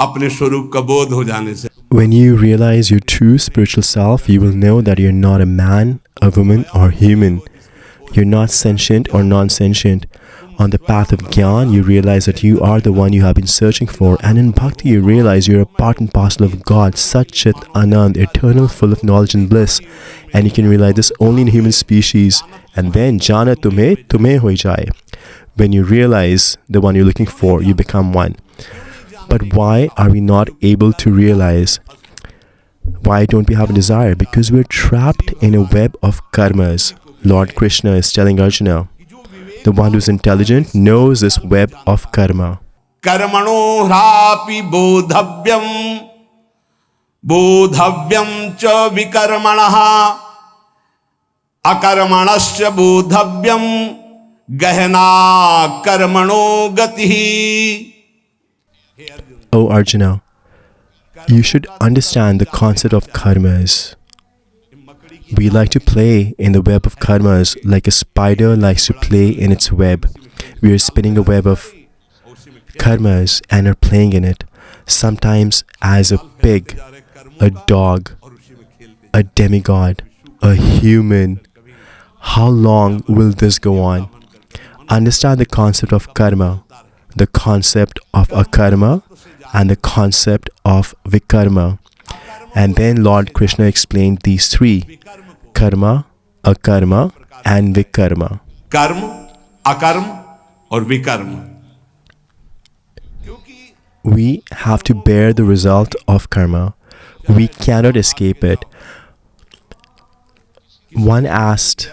अपने स्वरूप का बोध हो जाने से. When you realize your true spiritual self, you will know that you're not a man, a woman, or human. You're not sentient or non-sentient. On the path of Gyan, you realize that you are the one you have been searching for. And in Bhakti, you realize you're a part and parcel of God, Sat Chit Anand, eternal, full of knowledge and bliss. And you can realize this only in human species. And then, Jana tumhe hoi jaye. When you realize the one you're looking for, you become one. But why are we not able to realize? Why don't we have a desire? Because we're trapped in a web of karmas. Lord Krishna is telling Arjuna, the one who's intelligent knows this web of karma. Karmano hrapi bodhavyam bodhavyam cha vikarmanaha akarmanasya bodhavyam gahana karmano gatihi. O Arjuna, you should understand the concept of karmas. We like to play in the web of karmas like a spider likes to play in its web. We are spinning a web of karmas and are playing in it. Sometimes as a pig, a dog, a demigod, a human. How long will this go on? Understand the concept of karma, the concept of akarma, and the concept of vikarma. And then Lord Krishna explained these three: karma, akarma, and vikarma. Karma, akarma, or vikarma. We have to bear the result of karma. We cannot escape it. One asked,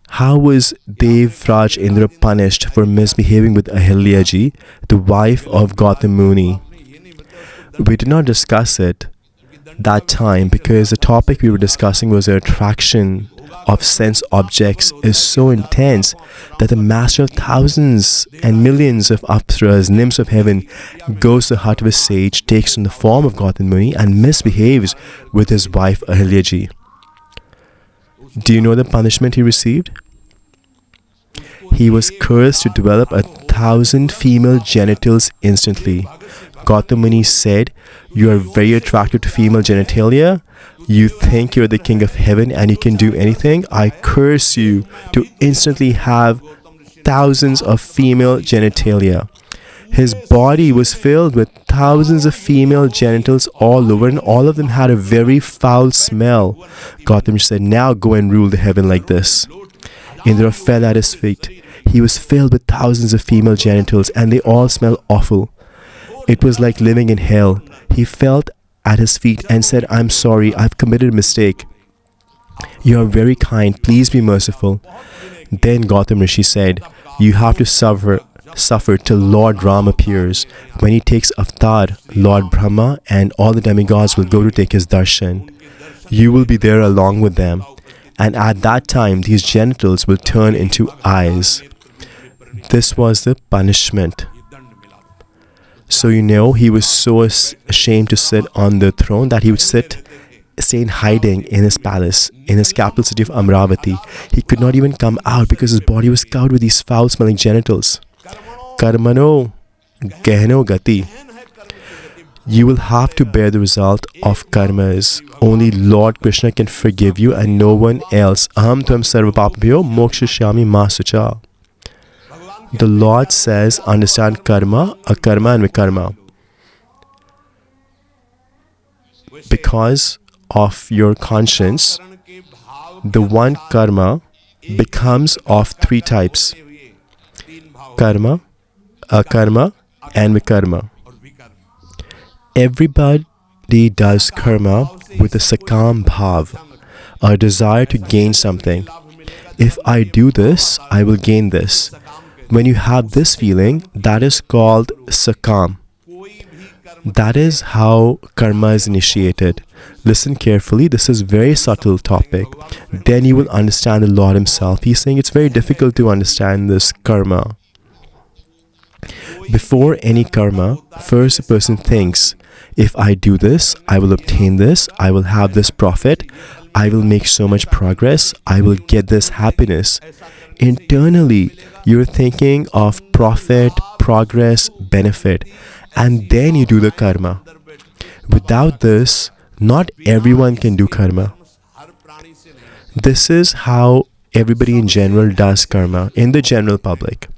how was Devraj Indra punished for misbehaving with Ahilyaji, the wife of Gautam Muni? We did not discuss it that time because the topic we were discussing was the attraction of sense objects is so intense that the master of thousands and millions of apsaras, nymphs of heaven, goes to the hut of a sage, takes on the form of Gautam Muni and misbehaves with his wife Ahilyaji. Do you know the punishment he received? He was cursed to develop 1,000 female genitals instantly. Gautam Muni said, you are very attracted to female genitalia. You think you're the king of heaven and you can do anything. I curse you to instantly have thousands of female genitalia. His body was filled with thousands of female genitals all over, and all of them had a very foul smell. Gautam said, now go and rule the heaven like this. Indra fell at his feet. He was filled with thousands of female genitals and they all smelled awful. It was like living in hell. He fell at his feet and said, I'm sorry, I've committed a mistake. You are very kind, please be merciful. Then Gautam Rishi said, you have to suffer till Lord Ram appears. When he takes avatar, Lord Brahma and all the demigods will go to take his darshan. You will be there along with them. And at that time, these genitals will turn into eyes. This was the punishment. So he was so ashamed to sit on the throne that he would stay in hiding in his palace, in his capital city of Amravati. He could not even come out because his body was covered with these foul-smelling genitals. Karmano gehno gati. You will have to bear the result of karmas. Only Lord Krishna can forgive you and no one else. Aham tvam sarva papabhyo mokshishyami ma sucha. The Lord says, understand karma, akarma and vikarma. Because of your conscience, the one karma becomes of three types: karma, akarma, and vikarma. Everybody does karma with a sakam bhav, a desire to gain something. If I do this, I will gain this. When you have this feeling, that is called sakam. That is how karma is initiated. Listen carefully, this is a very subtle topic. Then you will understand the Lord himself. He's saying it's very difficult to understand this karma. Before any karma, first a person thinks, if I do this, I will obtain this, I will have this profit, I will make so much progress, I will get this happiness. Internally, you're thinking of profit, progress, benefit. and then you do the karma. Without this, not everyone can do karma. This is how everybody in general does karma, in the general public.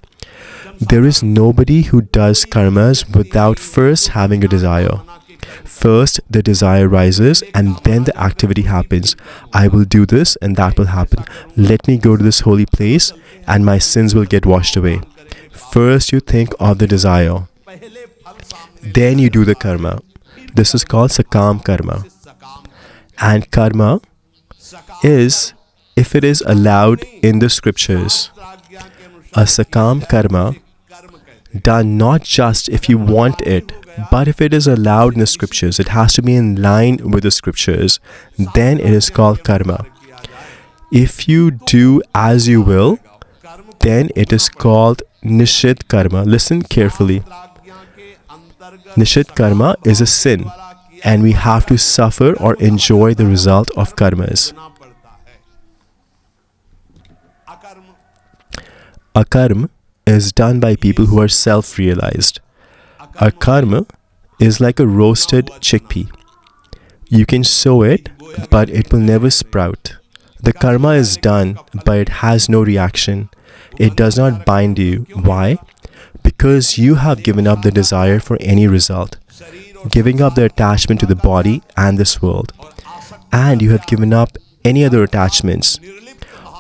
There is nobody who does karmas without first having a desire. First, the desire rises and then the activity happens. I will do this and that will happen. Let me go to this holy place and my sins will get washed away. First, you think of the desire. Then you do the karma. This is called sakam karma. And karma is, if it is allowed in the scriptures, a sakam karma done not just if you want it, but if it is allowed in the scriptures, it has to be in line with the scriptures, then it is called karma. If you do as you will, then it is called nishid karma. Listen carefully. Nishid karma is a sin, and we have to suffer or enjoy the result of karmas. Akarma is done by people who are self-realized. Akarma is like a roasted chickpea. You can sow it, but it will never sprout. The karma is done, but it has no reaction. It does not bind you. Why? Because you have given up the desire for any result, giving up the attachment to the body and this world, and you have given up any other attachments.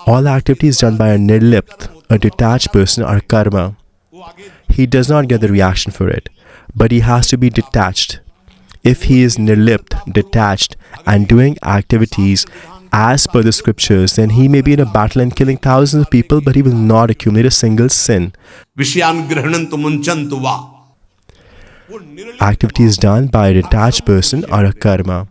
All activities done by a nirlipt, a detached person, are karma. He does not get the reaction for it, but he has to be detached. If he is nirlipt, detached, and doing activities as per the scriptures, then he may be in a battle and killing thousands of people, but he will not accumulate a single sin. Activities done by a detached person are a karma.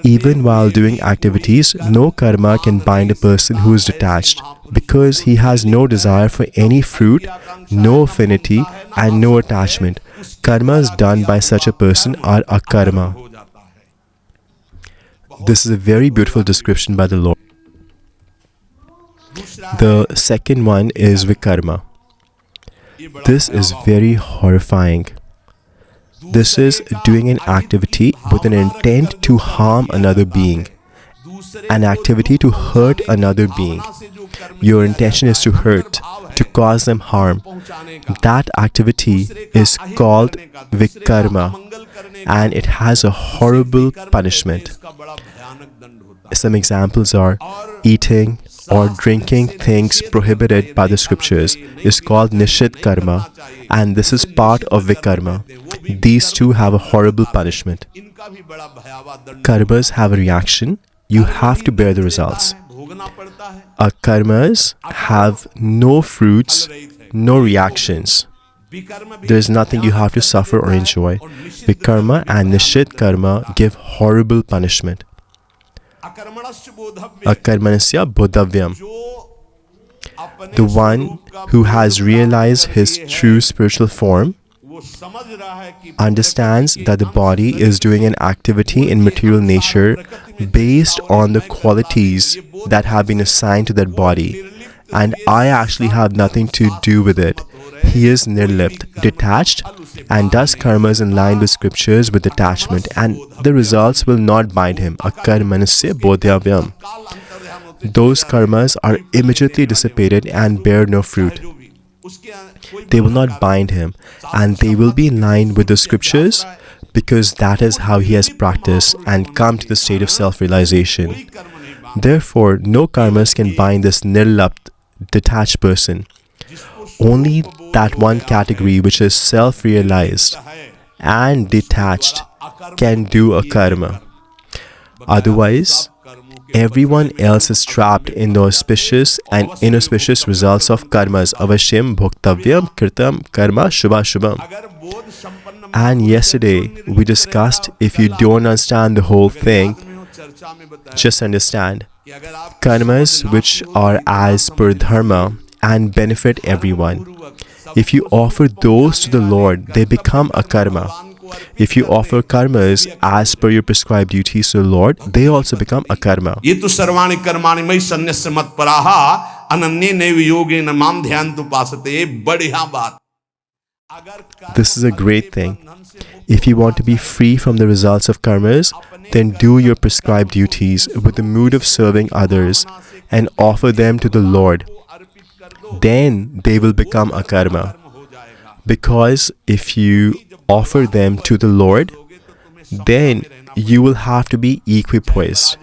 Even while doing activities, no karma can bind a person who is detached, because he has no desire for any fruit, no affinity, and no attachment. Karmas done by such a person are akarma. This is a very beautiful description by the Lord. The second one is vikarma. This is very horrifying. This is doing an activity with an intent to harm another being, an activity to hurt another being. Your intention is to hurt, to cause them harm. That activity is called vikarma, and it has a horrible punishment. Some examples are eating or drinking things prohibited by the scriptures is called nishid karma, and this is part of vikarma. These two have a horrible punishment. Karmas have a reaction. You have to bear the results. Akarmas have no fruits, no reactions. There is nothing you have to suffer or enjoy. Vikarma and nishid karma give horrible punishment. Akarmanasya bodhavyam. The one who has realized his true spiritual form understands that the body is doing an activity in material nature based on the qualities that have been assigned to that body, and I actually have nothing to do with it. He is nirlipt, detached, and does karmas in line with scriptures with detachment, and the results will not bind him. Akarmanasya bodhavyam. Those karmas are immediately dissipated and bear no fruit. They will not bind him, and they will be in line with the scriptures, because that is how he has practiced and come to the state of self-realization. Therefore, no karmas can bind this nirlipt, detached person. Only that one category which is self-realized and detached can do a karma. Otherwise, everyone else is trapped in the auspicious and inauspicious results of karmas. Avashyam bhoktavyam kritam karma shubha shubham. And yesterday we discussed, if you don't understand the whole thing, just understand karmas which are as per dharma and benefit everyone. If you offer those to the Lord, they become akarma. If you offer karmas as per your prescribed duties to the Lord, they also become akarma. ये तो सर्वाणि कर्माणि मयि सन्न्यस्य मत्पराः अनन्येनैव योगेन मां ध्यायन्तु उपासते. बढ़िया बात. This is a great thing. If you want to be free from the results of karmas, then do your prescribed duties with the mood of serving others and offer them to the Lord. Then they will become akarma. Because if you offer them to the Lord, then you will have to be equipoised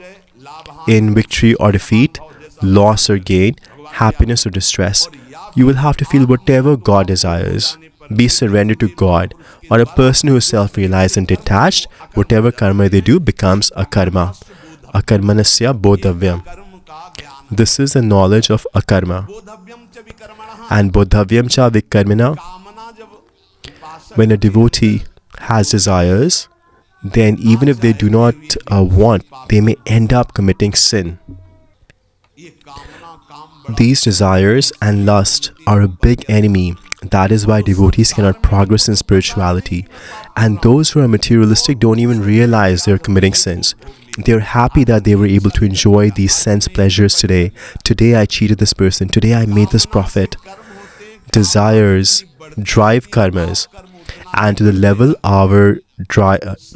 in victory or defeat, loss or gain, happiness or distress. You will have to feel whatever God desires. Be surrendered to God. Or a person who is self-realized and detached, whatever karma they do becomes akarma. Akarmanasya bodhavyam. This is the knowledge of akarma. And bodhavyam cha vikarmina. When a devotee has desires, then even if they do not want, they may end up committing sin. These desires and lust are a big enemy. That is why devotees cannot progress in spirituality. And those who are materialistic don't even realize they are committing sins. They are happy that they were able to enjoy these sense pleasures today. Today I cheated this person. Today I made this profit. Desires drive karmas. And to the level our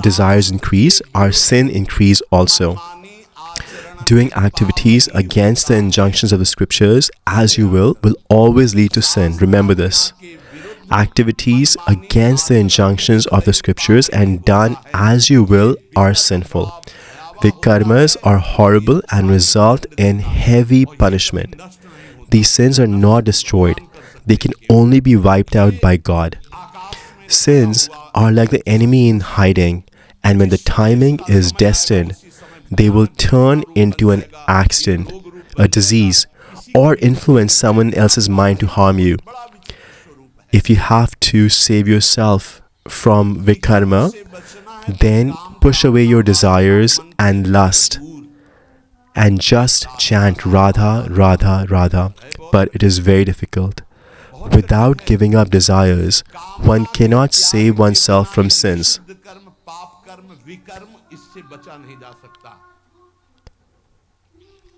desires increase, our sin increase also. Doing activities against the injunctions of the scriptures as you will always lead to sin. Remember this. Activities against the injunctions of the scriptures and done as you will are sinful. Vikarmas are horrible and result in heavy punishment. These sins are not destroyed. They can only be wiped out by God. Sins are like the enemy in hiding, and when the timing is destined, they will turn into an accident, a disease, or influence someone else's mind to harm you. If you have to save yourself from vikarma, then push away your desires and lust and just chant Radha, Radha, Radha. But it is very difficult. Without giving up desires, one cannot save oneself from sins.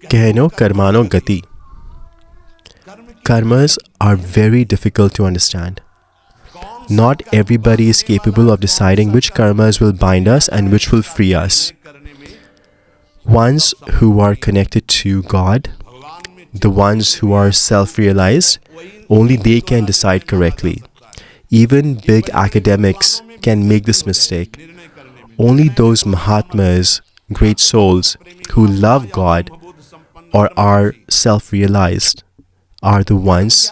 Kehno karmano gati. Karmas are very difficult to understand. Not everybody is capable of deciding which karmas will bind us and which will free us. Ones who are connected to God, the ones who are self-realized, only they can decide correctly. Even big academics can make this mistake. Only those Mahatmas, great souls, who love God or are self-realized are the ones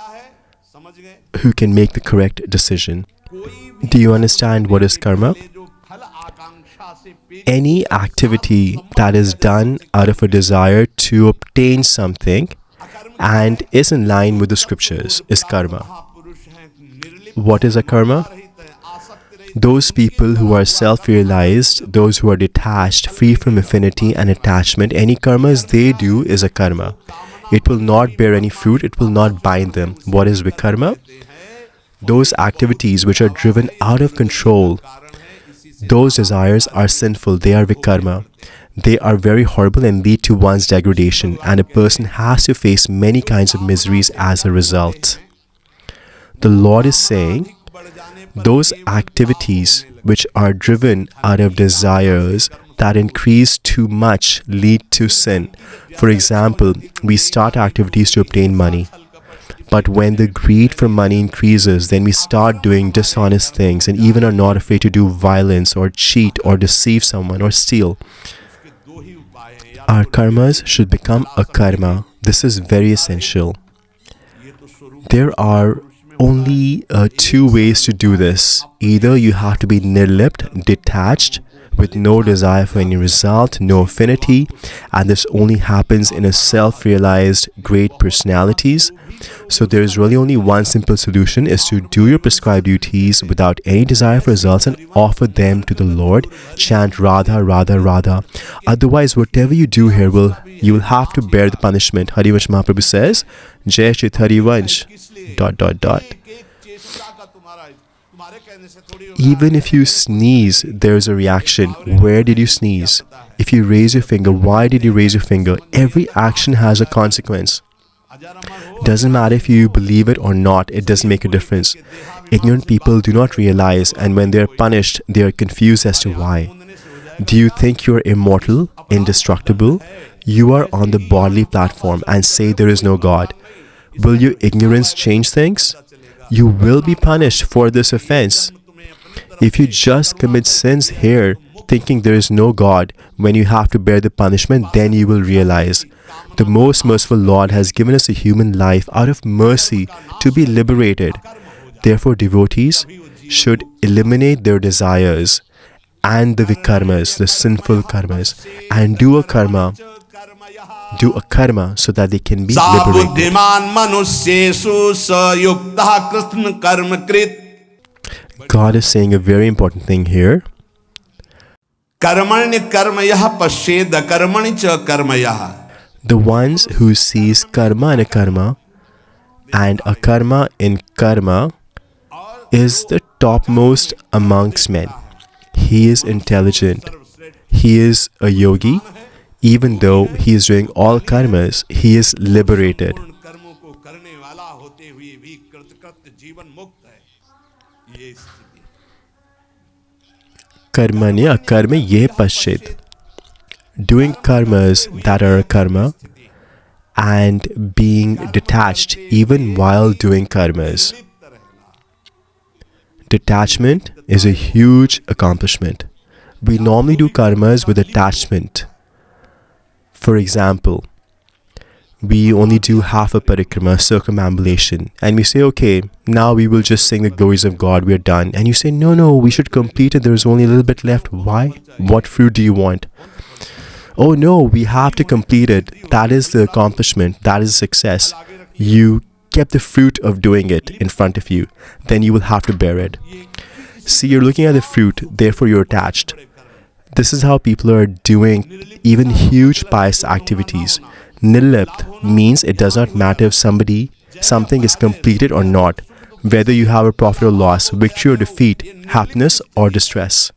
who can make the correct decision. Do you understand what is karma? Any activity that is done out of a desire to obtain something and is in line with the scriptures is karma. What is akarma? Those people who are self-realized, those who are detached, free from affinity and attachment, any karmas they do is akarma. It will not bear any fruit, it will not bind them. What is vikarma? Those activities which are driven out of control, those desires are sinful, they are vikarma. They are very horrible and lead to one's degradation, and a person has to face many kinds of miseries as a result. The Lord is saying, those activities which are driven out of desires that increase too much lead to sin. For example, we start activities to obtain money. But when the greed for money increases, then we start doing dishonest things and even are not afraid to do violence or cheat or deceive someone or steal. Our karmas should become akarma. This is very essential. There are only two ways to do this. Either you have to be nirlipt, detached, with no desire for any result, no affinity, and this only happens in a self-realized great personalities. So there is really only one simple solution, is to do your prescribed duties without any desire for results and offer them to the Lord. Chant Radha, Radha, Radha. Otherwise, whatever you do here, you will have to bear the punishment. Harivansh Mahaprabhu says, Jai Shri Harivansh, ... Even if you sneeze, there is a reaction. Where did you sneeze? If you raise your finger, why did you raise your finger? Every action has a consequence. Doesn't matter if you believe it or not, it doesn't make a difference. Ignorant people do not realize, and when they are punished, they are confused as to why. Do you think you are immortal, indestructible? You are on the bodily platform and say there is no God. Will your ignorance change things? You will be punished for this offense. If you just commit sins here, thinking there is no God, when you have to bear the punishment, then you will realize the most merciful Lord has given us a human life out of mercy to be liberated. Therefore, devotees should eliminate their desires and the vikarmas, the sinful karmas, and do a karma so that they can be liberated. God is saying a very important thing here. The ones who sees karma and akarma in karma is the topmost amongst men. He is intelligent. He is a yogi. Even though he is doing all karmas, he is liberated. Karmanya akarma ye paschid. Doing karmas that are karma and being detached even while doing karmas. Detachment is a huge accomplishment. We normally do karmas with attachment. For example, we only do half a parikrama, circumambulation, and we say, okay, now we will just sing the glories of God, we are done. And you say, no, we should complete it, there's only a little bit left. Why? What fruit do you want? Oh no, we have to complete it. That is the accomplishment, that is success. You kept the fruit of doing it in front of you, then you will have to bear it. See, you're looking at the fruit, therefore you're attached. This is how people are doing even huge pious activities. Nilipt means it does not matter if something is completed or not, whether you have a profit or loss, victory or defeat, happiness or distress.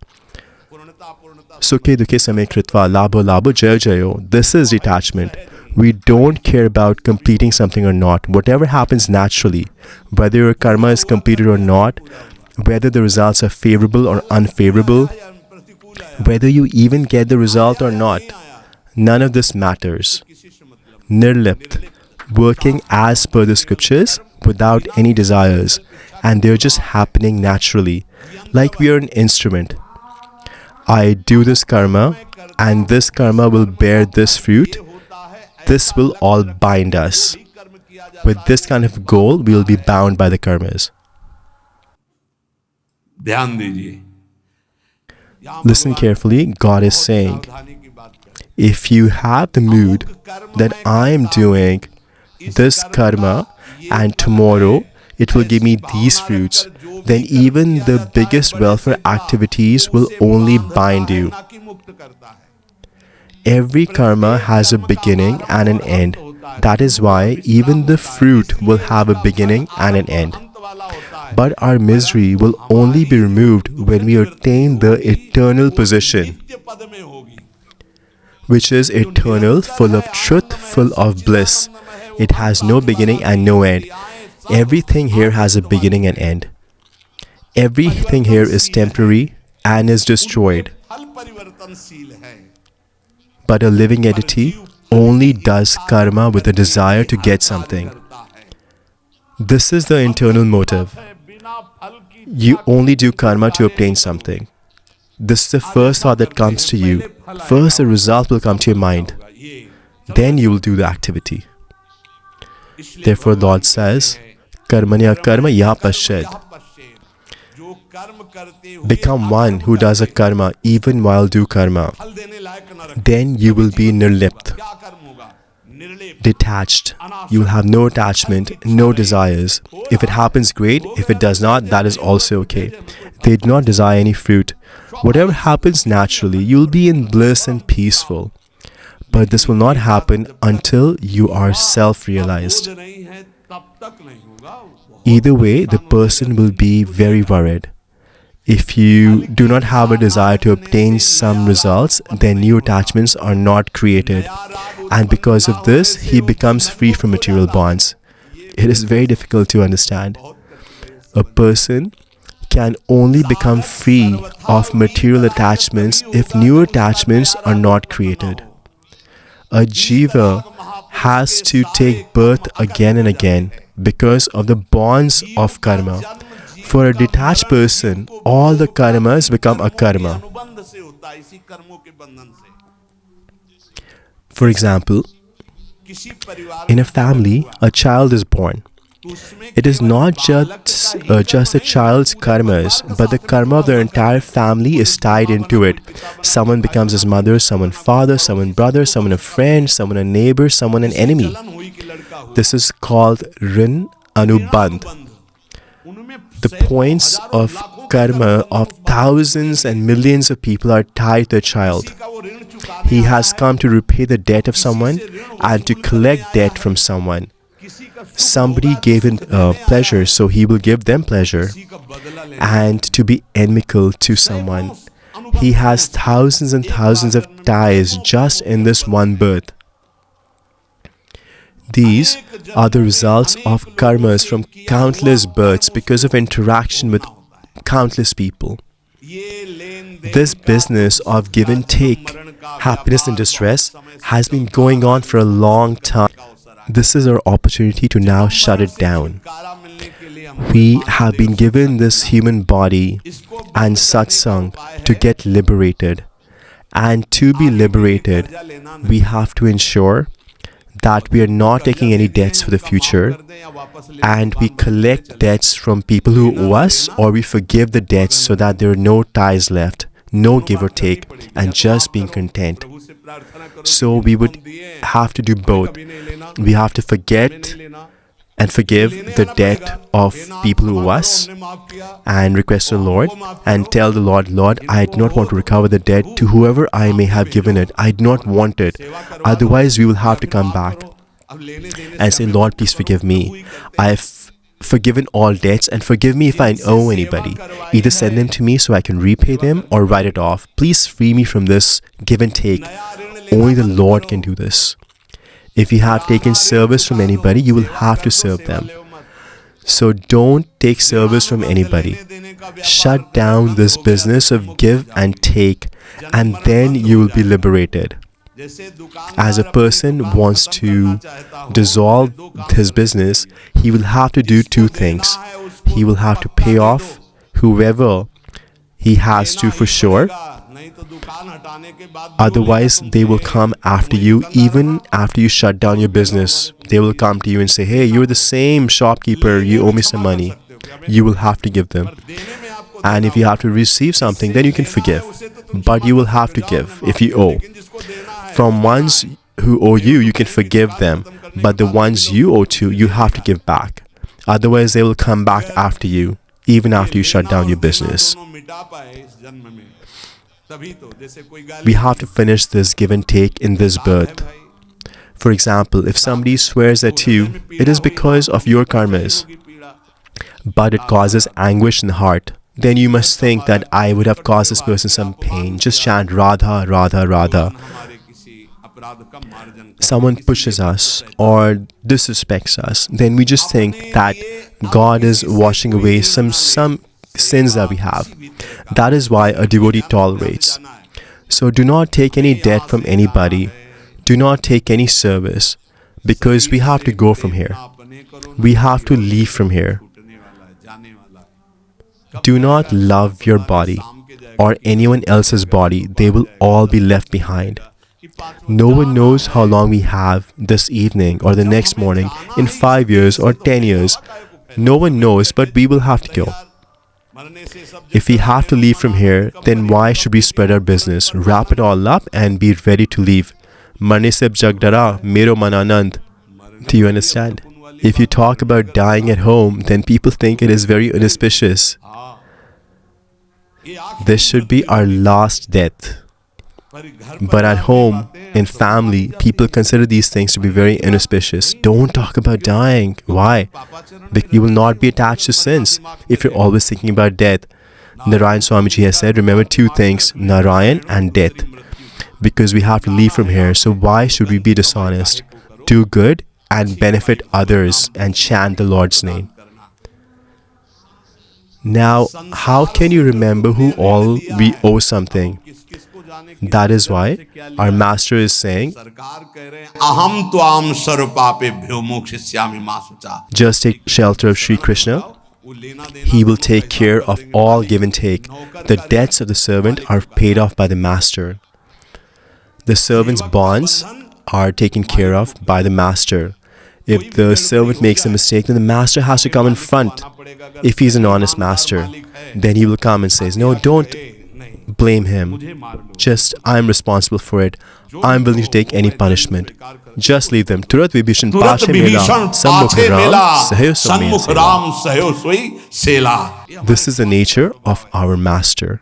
Sukhe dukhe same kritva, labho labho jaya jayo. This is detachment. We don't care about completing something or not. Whatever happens naturally, whether your karma is completed or not, whether the results are favorable or unfavorable, whether you even get the result or not, none of this matters. Nirlipt, working as per the scriptures without any desires, and they're just happening naturally, like we are an instrument. I do this karma, and this karma will bear this fruit. This will all bind us. With this kind of goal, we will be bound by the karmas. Listen carefully, God is saying, if you have the mood that I am doing this karma and tomorrow it will give me these fruits, then even the biggest welfare activities will only bind you. Every karma has a beginning and an end. That is why even the fruit will have a beginning and an end. But our misery will only be removed when we attain the eternal position, which is eternal, full of truth, full of bliss. It has no beginning and no end. Everything here has a beginning and end. Everything here is temporary and is destroyed. But a living entity only does karma with a desire to get something. This is the internal motive. You only do karma to obtain something. This is the first thought that comes to you. First, the result will come to your mind. Then you will do the activity. Therefore, Lord says, Karmanya karma ya paschid. Become one who does a karma even while do karma. Then you will be nirlipt, detached. You will have no attachment, no desires. If it happens, great. If it does not, that is also okay. They do not desire any fruit. Whatever happens naturally, you will be in bliss and peaceful. But this will not happen until you are self-realized. Either way, the person will be very worried. If you do not have a desire to obtain some results, then new attachments are not created. And because of this, he becomes free from material bonds. It is very difficult to understand. A person can only become free of material attachments if new attachments are not created. A jiva has to take birth again and again because of the bonds of karma. For a detached person, all the karmas become akarma. For example, in a family, a child is born. It is not just the child's karmas, but the karma of the entire family is tied into it. Someone becomes his mother, someone father, someone brother, someone a friend, someone a neighbor, someone an enemy. This is called rin anubandh. The points of karma of thousands and millions of people are tied to a child. He has come to repay the debt of someone and to collect debt from someone. Somebody gave him pleasure, so he will give them pleasure. And to be inimical to someone, he has thousands and thousands of ties just in this one birth. These are the results of karmas from countless births because of interaction with countless people. This business of give and take, happiness and distress, has been going on for a long time. This is our opportunity to now shut it down. We have been given this human body and satsang to get liberated. And to be liberated, we have to ensure that we are not taking any debts for the future, and we collect debts from people who owe us, or we forgive the debts so that there are no ties left, no give or take, and just being content. So we would have to do both. We have to forget and forgive the debt of people who owe us and request the Lord and tell the Lord, Lord, I do not want to recover the debt to whoever I may have given it. I do not want it. Otherwise, we will have to come back and say, Lord, please forgive me. I have forgiven all debts, and forgive me if I owe anybody. Either send them to me so I can repay them or write it off. Please free me from this give and take. Only the Lord can do this. If you have taken service from anybody, you will have to serve them. So don't take service from anybody. Shut down this business of give and take, and then you will be liberated. As a person wants to dissolve his business, he will have to do two things. He will have to pay off whoever he has to for sure. Otherwise, they will come after you even after you shut down your business. They will come to you and say, hey, you're the same shopkeeper, you owe me some money. You will have to give them. And if you have to receive something, then you can forgive. But you will have to give if you owe. From ones who owe you, you can forgive them. But the ones you owe to, you have to give back. Otherwise, they will come back after you, even after you shut down your business. We have to finish this give and take in this birth. For example, if somebody swears at you, it is because of your karmas, but it causes anguish in the heart. Then you must think that I would have caused this person some pain. Just chant Radha, Radha, Radha. Someone pushes us or disrespects us, then we just think that God is washing away some sins that we have. That is why a devotee tolerates. So do not take any debt from anybody. Do not take any service, because we have to go from here. We have to leave from here. Do not love your body or anyone else's body. They will all be left behind. No one knows how long we have this evening or the next morning, in 5 years or 10 years. No one knows, but we will have to go. If we have to leave from here, then why should we spread our business, wrap it all up and be ready to leave? Marne se jag dara, mero man anand. Do you understand? If you talk about dying at home, then people think it is very inauspicious. This should be our last death. But at home, in family, people consider these things to be very inauspicious. Don't talk about dying. Why? Because you will not be attached to sins if you're always thinking about death. Narayan Swamiji has said, remember two things, Narayan and death. Because we have to leave from here, so why should we be dishonest? Do good and benefit others and chant the Lord's name. Now, how can you remember who all we owe something? That is why our master is saying, aham tvam sarvapapebhyo mokshishyami ma sucha. just take shelter of Shri Krishna. He will take care of all give and take. The debts of the servant are paid off by the master. The servant's bonds are taken care of by the master. If the servant makes a mistake, then the master has to come in front. If he's an honest master, then he will come and says, no, don't blame him. Just, I'm responsible for it. I'm willing to take any punishment. Just leave them. Turat vibhishan pache mela, sammukh ram sahayo soi sela. This is the nature of our master.